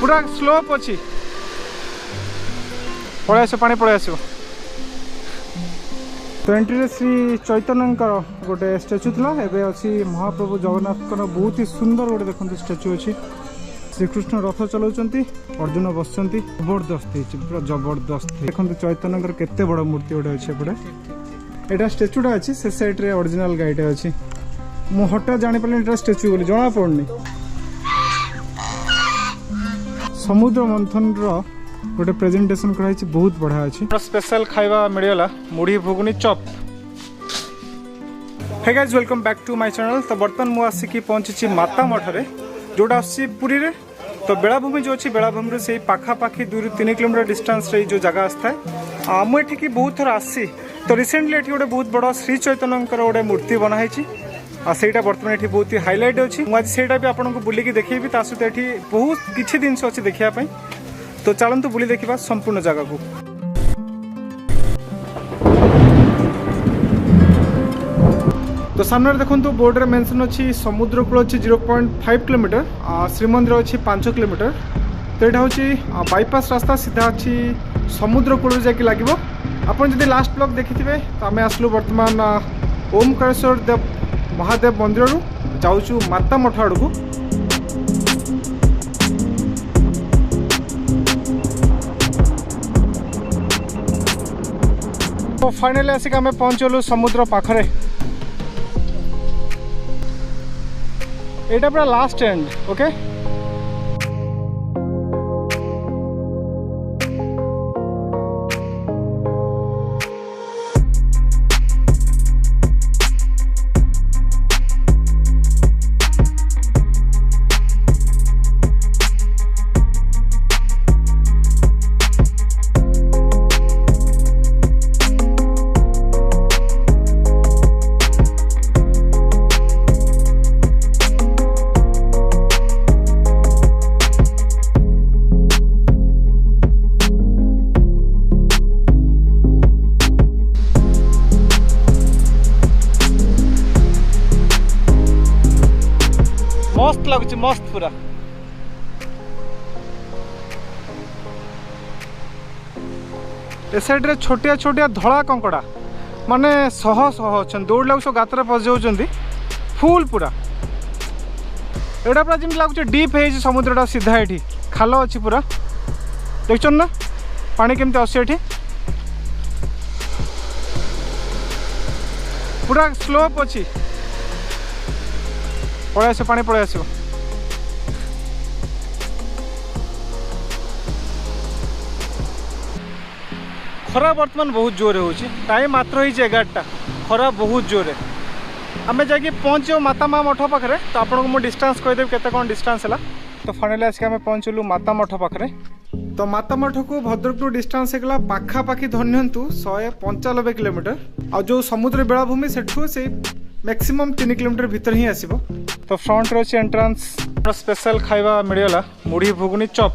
पूरा स्लोप अच्छी पलि आस पानी पलि आस। तो एंट्री श्री चैतन्यकर गोटे स्टाच्यू था एवं अच्छी महाप्रभु जगन्नाथ बहुत ही सुंदर गोटे देखते स्टाच्यू अच्छी। श्रीकृष्ण रथ चलाउछंती अर्जुन बसचंती जबरदस्त पूरा जबरदस्त देखो चैतन्यकर केते बड़ मूर्ति गोटे अच्छे एपटे एटा स्टाच्यूटा अच्छी से साइड रे ओरिजिनल गाइड अच्छी मु हटा जानी पारे एटा स्टाच्यू बोली जना पड़नी। समुद्र मंथन गोटे प्रेजेंटेशन कराई बहुत बढ़िया अच्छी स्पेशल खाइबा मिलला मुढ़ी भुगुनी chop. Hey guys welcome back to my channel. तो बर्तमान मु आसिकी पहुंची माता मठ रे जोटा आसी पुरी रे। तो बेलाभूमि जो अच्छी बेलाभूमि से पाखापाखि 2-3 किलोमीटर डिस्टेंस रे जो जगह आसता है मुझे बहुत थर आसी। तो रिसेंटली ये गोटे बहुत बड़ा श्री चैतन्यकर गोटे मूर्ति बनाई सेटा बर्तमान ये बहुत ही हाइलाइट अच्छी मुझे भी आपको बुलिकी देखी सहित ये बहुत किसी जिनस अच्छी देखापी। तो चलतु बुली देखा संपूर्ण जगह को। तो सामने देखो बोर्ड रे मेंशन अच्छी समुद्र कूल अच्छी 0.5 किलोमीटर श्रीमंदिर अच्छी 5 किलोमीटर। तो यहाँ हूँ बाईपास रास्ता सीधा अच्छी समुद्र कूल जाकि लगे। आप लास्ट ब्लॉग देखी तो आम आसलु बर्तमान ओमकारेश्वर देव महादेव मंदिर रू जाऊँ माता मठ आड़ को। तो फाइनली आसिक आम पहुँचलु समुद्र पाखरे। एटा पूरा लास्ट एंड ओके। मस्त लगुच मस्त पूरा। ए साइड रे छोटिया छोटिया धड़ा कंकड़ा माने शह शह अच्छा दौड़ लगुच गातर पस जाऊँ फुल पूरा। एटा पूरा जमी लगुच डीप है समुद्रटा सीधा ये खाल अच्छी पूरा देख ना पानी केमती आस पूरा स्लोप अच्छी पलि आस पानी पलि आस। खरा बर्तमान बहुत जोर हो टाइम मात्र ही 11टा खरा बहुत जोर आम जाकि पहुँचो माता माँ मठ पाखे। तो आपको मुझे डिस्टेंस कहीदेवी केते कौन डिस्टेंस है। तो फाइनली आसिक आम पहुँचलु माता मठ पाखे। तो माता मठ को भद्रक टू डिस्टेंस होगा पाखापाखि धरनियंतु 195 किलोमीटर आ जो समुद्र बेलाभूमि सेठू से मैक्सिमम 3 किलोमीटर भीतर ही आसीबो। तो फ्रंट रे एंट्रांस स्पेशल खाइबा मिलला मुढ़ी भुगुनी चॉप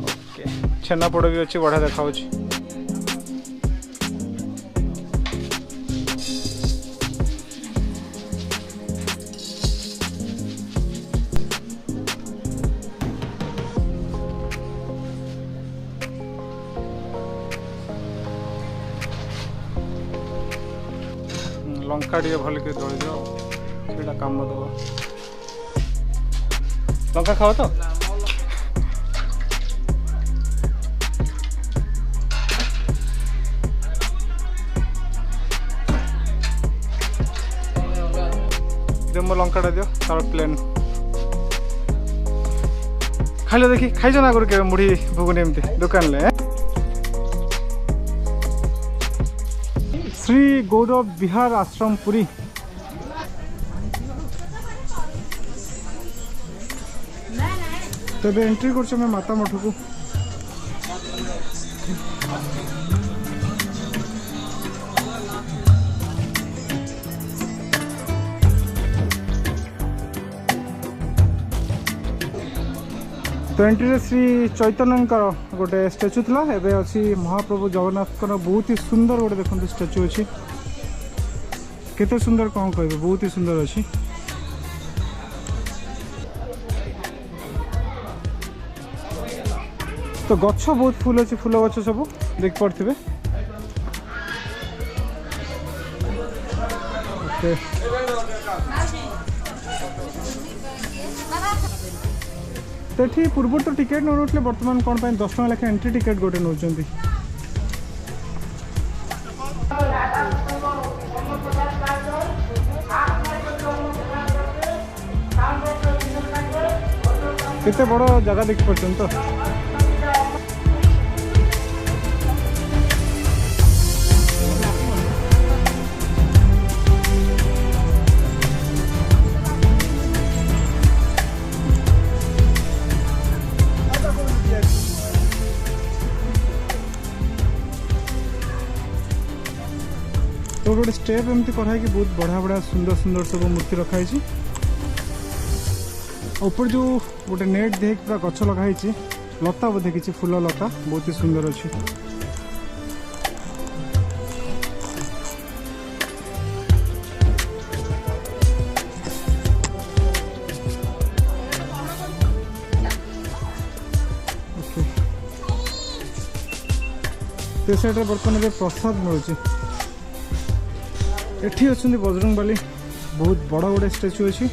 ओके। छेनापोड़ भी अच्छी बढ़िया देखा लंका टे भल के दली दिया काम दब। लंका खाओ तो दे मो लंका दियो तार प्लेन खाइल देखी खाई ना आगे के मुढ़ी भुगुनी एमती दुकान ले। श्री गौरव विहार आश्रम पुरी। तबे एंट्री कर माता मठ को। तो एंट्री श्री चैतन्यकर गोटे स्टाच्यू था एवं अच्छी महाप्रभु जगन्नाथ बहुत ही सुंदर गोटे देखते स्टाच्यू अच्छी केते सुंदर कौन कह बहुत ही सुंदर अच्छी। तो गछ बहुत फुल अच्छी फुल गछ सब देख पारे। तो पूर्व तो टिकेट नौ बर्तमान कौन 10 टका लेखा एंट्री टिकेट गोटे नौ। केते बड़ जगह देख पार्छन तो तो गोटे स्टेप एमती कराई कि बहुत बढ़िया बढ़िया सुंदर सुंदर सब मूर्ति रखाई। ऊपर जो गोटे नेट देख पूरा गछ लगाई लता बोधे किसी फूल लता बहुत ही सुंदर अच्छी। तो साइड बर्तमान प्रसाद मिलूँ। एठी अच्छे बजरंगबली बहुत बड़ा गोटे स्टैचू अच्छी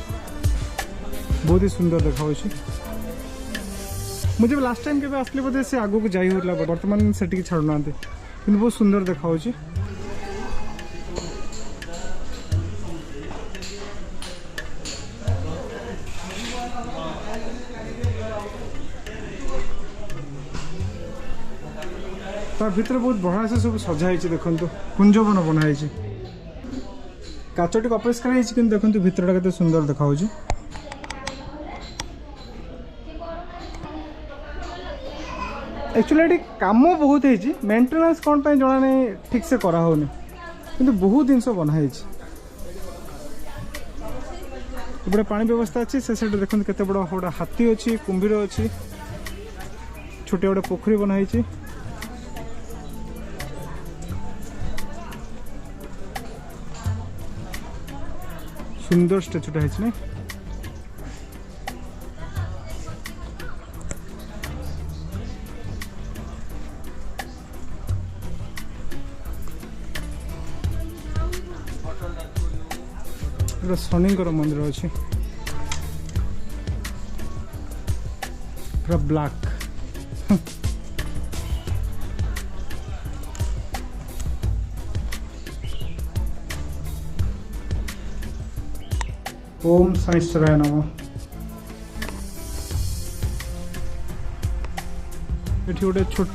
बहुत ही सुंदर देखा। मुझे लास्ट टाइम के आसली बोधे से आगू को जाई होता बर्तमान से छाड़ना कि बहुत सुंदर देखा। तार भीतर बहुत बढ़िया से सब सजाई देखो कुंजवन बनाई काचटी अपरिष्कार कि देखो भितरटा केते सुंदर देखा। एक्चुअली काम बहुत है मेंटेनेंस कौन जना नहीं ठीक से करा होनी किंतु बहुत जिनस बनाई। गोटे पानी व्यवस्था अच्छी से साइड देखते केते बड़ा गोटे हाथी अच्छी कुंभीर अच्छी छोटे गोटे पोखरी बनाई। सुंदर स्टैचूटा है नहीं शनि मंदिर अच्छी पूरा ब्लैक। ओम शनिश्चराय नमः। ये गोटे छोट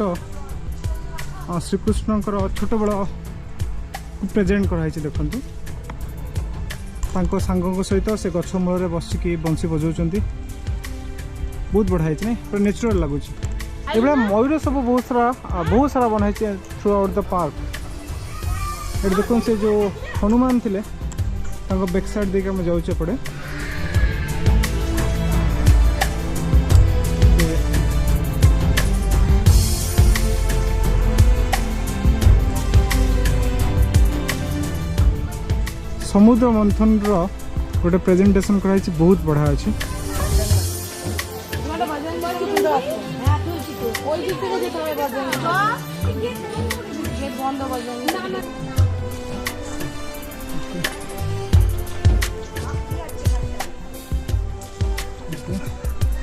श्रीकृष्ण छोट बड़ प्रेजेंट कराई देखु सांग सहित से गछ मूल बसिकी बंशी बजाऊँ बहुत बढ़िया है नहीं पूरा नेचुरल लगुच। ये मयूर सब बहुत सारा बनाई थ्रू आउट द पार्क। ये देखो से जो हनुमान थे बैक साइड देके हम जाऊँ पड़े समुद्र मंथन गोटे प्रेजेंटेशन कराई बहुत बढ़िया अच्छी।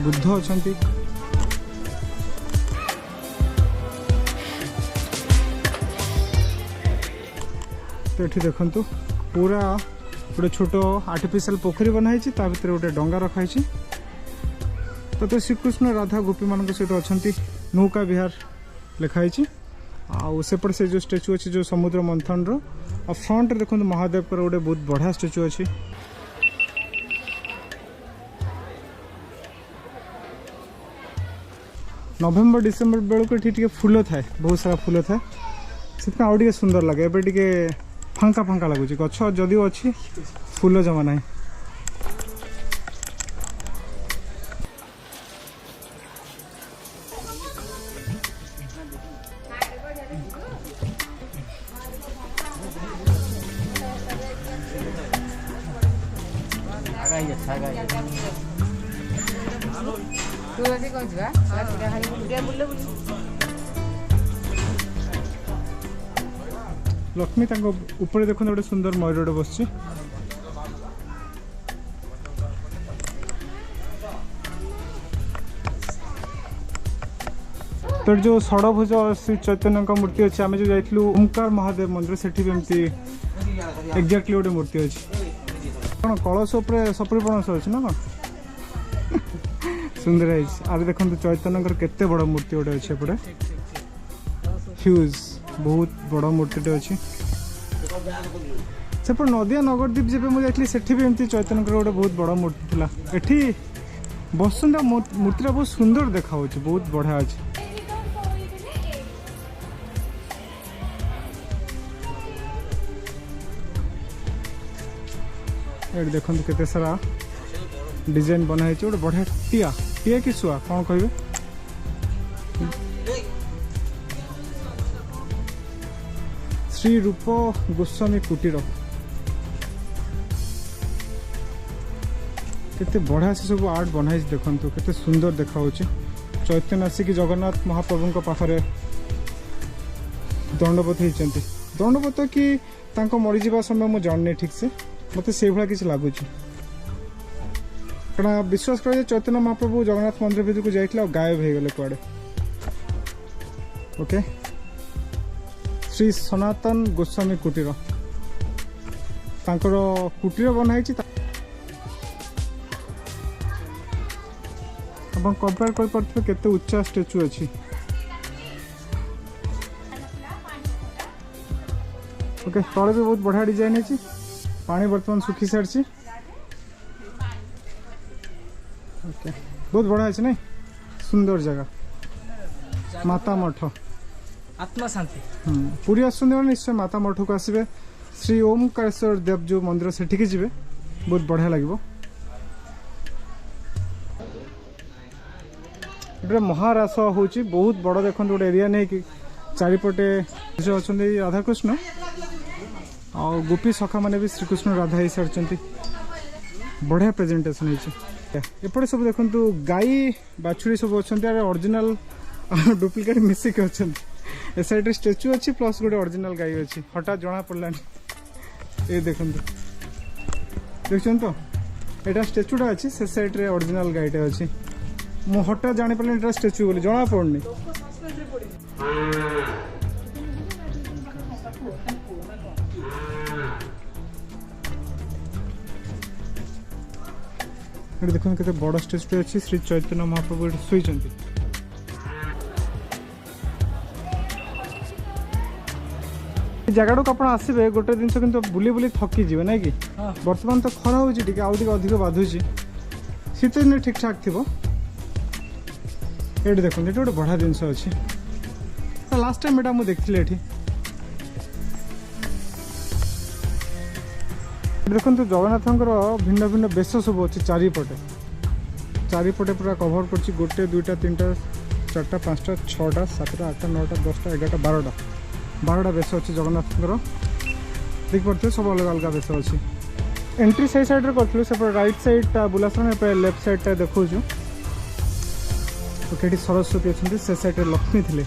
बुद्ध अच्छा तो ये देखु पूरा गोटे छोट आर्टिफिशियल पोखरी बनाई भर गोटे डंगा रखाई। तो श्रीकृष्ण राधा गोपी मान सहित अच्छा नौका विहार लिखाई। आसेपटे से जो स्टेचू अच्छी जो समुद्र मंथन फ्रंट देखो महादेव गोटे बहुत बढ़िया स्टेचू अच्छी। नवेम्बर डिसेम्बर बेलू ये फूल थाए बहुत सारा फूल थाए से आउ टे सुंदर लगे। एबे टे फांका फांका लगुच गछ जदिव अच्छी फूल जमा ना। लक्ष्मी ऊपर देखते गोटे सुंदर मयूर बस तो जो षडभुज श्री चैतन्य का मूर्ति अच्छे आम जो जाइलु ओमकार महादेव मंदिर से एक्जाक्टली गोटे मूर्ति अच्छी कौन कलश सपरी पणस अच्छे ना कौन सुंदर है आगे देखो चैतन्य केते बड़ मूर्ति गोटे अच्छे एपटे ह्यूज बहुत बड़ मूर्ति अच्छी सेपट नदिया नगरदीप जब मुझे सेठी भी एमती चैतन्य गोटे बहुत बड़ मूर्ति था एठी बसुंदा मूर्ति बहुत सुंदर देखा बहुत बढ़िया अच्छे ये देखो केते सारा डिजाइन बनाई गोटे बढ़िया टिया टिया कि शुआ कौन कहे श्री रूप गोस्वामी कुटीर केते बढ़िया से सब आर्ट बनाई देखो केते सुंदर देखा चैतन्य आसिक जगन्नाथ महाप्रभु पाखरे दंडपत होती दंडपत कि मरीजा समय मुझे जाननी ठीक से मत से भाया किसी लगुच कारण विश्वास कर चैतन्य महाप्रभु जगन्नाथ मंदिर भीतर को जाइए गायब हो गले कुआड़े ओके श्री सनातन गोस्वामी कुटीर कुटीर बनाई कंपेयर कर पार्थे केते उच्चा स्टेचू अच्छी ओके तले भी बहुत बढ़िया डिजाइन है पानी बर्तमान सुखी सारी ओके बहुत बढ़िया अच्छे नहीं सुंदर जगह माता मठ आत्मा शांति पूरी आसुंदर निश्चय माता मठ को आसबे श्री ओमकारेश्वर देव जो मंदिर से ठीक जीवे बहुत बढ़िया लगे ये महारास हूँ बहुत बड़ देखते गोटे एरिया नहीं कि चारिपटे जो अच्छा राधाकृष्ण आ गोपी सखा मैंने भी श्रीकृष्ण राधा ही सारी बढ़िया प्रेजेंटेशन होपटे सब देखो गाई बाछुरी सब अच्छा ओरिजिनल डुप्लिकेट मिसिक अच्छा ए साइड स्टेचू अच्छी प्लस गोटे ओरिजिनल गाई अच्छी हठात जना पड़ानी ये देखो देखते तो यहाँ स्टेचूटा अच्छी से साइड रे ओरिजिनल गाईटे अच्छी मु हठात जानी पारे स्टेचू बोली जना पड़नी देखो केते बड़ स्टेज अच्छी श्री चैतन्य महाप्रभु शुई जगह को आसबे गोटे जिन कि बुली बुली थकी जी ना कि बर्तमान तो खरा हो अधिक बाधुची शीत दिन ठीक ठाक थी ये देखो ये गोटे बढ़िया जिनस अच्छी लास्ट टाइम यहाँ मुझे देखी ये देखो जगन्नाथ भिन्न भिन्न बेश सब अच्छे चारिपटे पूरा कभर कर गोटे दुईटा तीनटा चार्टा पांचटा छटा सातटा आठटा नौटा 10टा 11टा 12टा बेश अच्छे जगन्नाथ देख पारे सब अलग अलग बेश अच्छी एंट्री से साइड रे कर से राइट साइड बुलासन लेफ्ट साइड टा देखो ओके सरस्वती अच्छे से साइड रे लक्ष्मी थे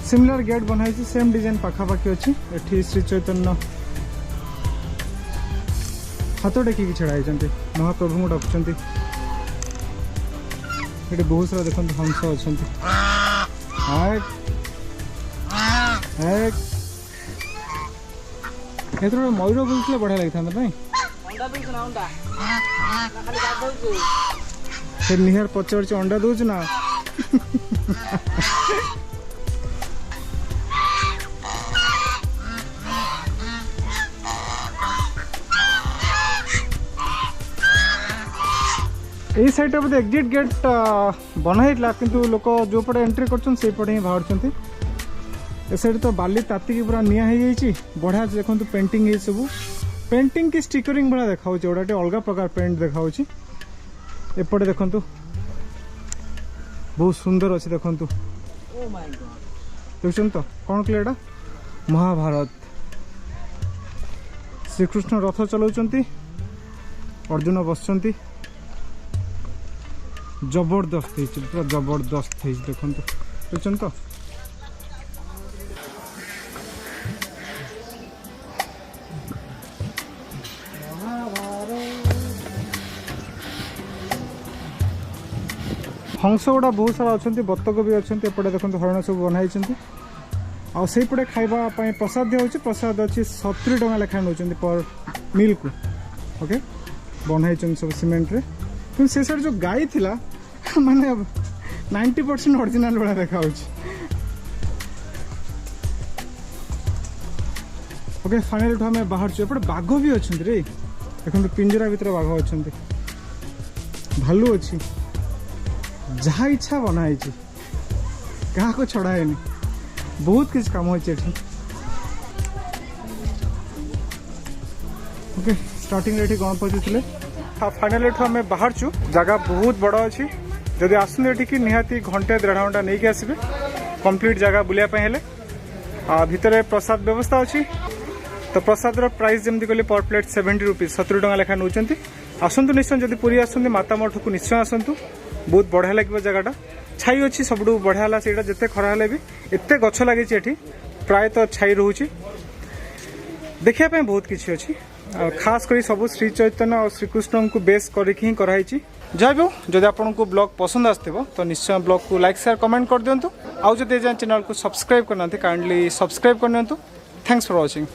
सिमिलर गेट बनाई सेम डिजाइन पाखापाखि अच्छी एठी श्री चैतन्य हाथ टेकिकी छड़ाई महाप्रभु को डाकुंट ये बहुत सारा देखते हंस अच्छा मयूर बुलते बढ़िया लगी था नहीं फिर निहार पचार अंडा दौच ना यही साइड बोधे एक्जिट गेट बनाई किंतु लोक जो पटे एंट्री करपटे ही बाहर ए साइड तो बाली तातिकी पूरा निया बढ़िया देखो पेंटिंग है सब पेंटिंग की स्टिकरिंग भाया देखा गोटे अलग प्रकार पेंट देखा एपटे देखु बहुत सुंदर अच्छे देखु देखुन तो कौन कहले एटा महाभारत श्रीकृष्ण रथ चलाउछंती अर्जुन बसचंती जबरदस्त पूरा जबरदस्त देखो बुझुन तो हंस गुड़ा बहुत सारा अच्छा बतक भी अच्छा एपटे देखो हरण सब बनाई आईपटे खावाई प्रसाद दिखाई प्रसाद अच्छी 70 टका लेखाएं नौ पर मिल को ओके बनाई सब सीमेंट रे कि से साइड जो गाई थिला माने 90% ओरिजिनल वाला देखा ओके फाइनल आम बाहर एपटे बाघ भी अच्छा रे देखो पिंजरा भीतर बाघ अच्छा भालू अच्छी जहाँ इच्छा बनाई क्या को छड़ाए बहुत किसी काम होती ओके स्टार्टिंग रे गणपति थे हाँ फाइनल आम बाहर जगह बहुत बड़ अच्छी जदि आसुँगी निहाती घंटे 1.5 घंटा नहीं कि आसबे कंप्लीट जगह बुलायापी हेले भितर प्रसाद व्यवस्था अच्छी तो प्रसाद प्राइस जमी कहली पर प्लेट 70 रुपीज 70 टका लेखा नौ आसतु निश्चय जब पुरी आसते माता मठ को निश्चय आसतु बहुत बढ़िया लगे जगहटा छाई अच्छी सब बढ़िया है से जिते खरा है भी एत गछ लगी प्रायतः छाई रोचे देखापी बहुत किसी अच्छी खास कर सब श्री चैतन्य और श्रीकृष्ण को बेस करके कराई जय भी जदि आपन को ब्लॉग पसंद आसो तो निश्चय ब्लॉग को लाइक शेयर कमेंट कर दिंतु आउ जब चैनल को सब्सक्राइब करना काइंडली सब्सक्राइब कर दिंतु थैंक्स फॉर वाचिंग।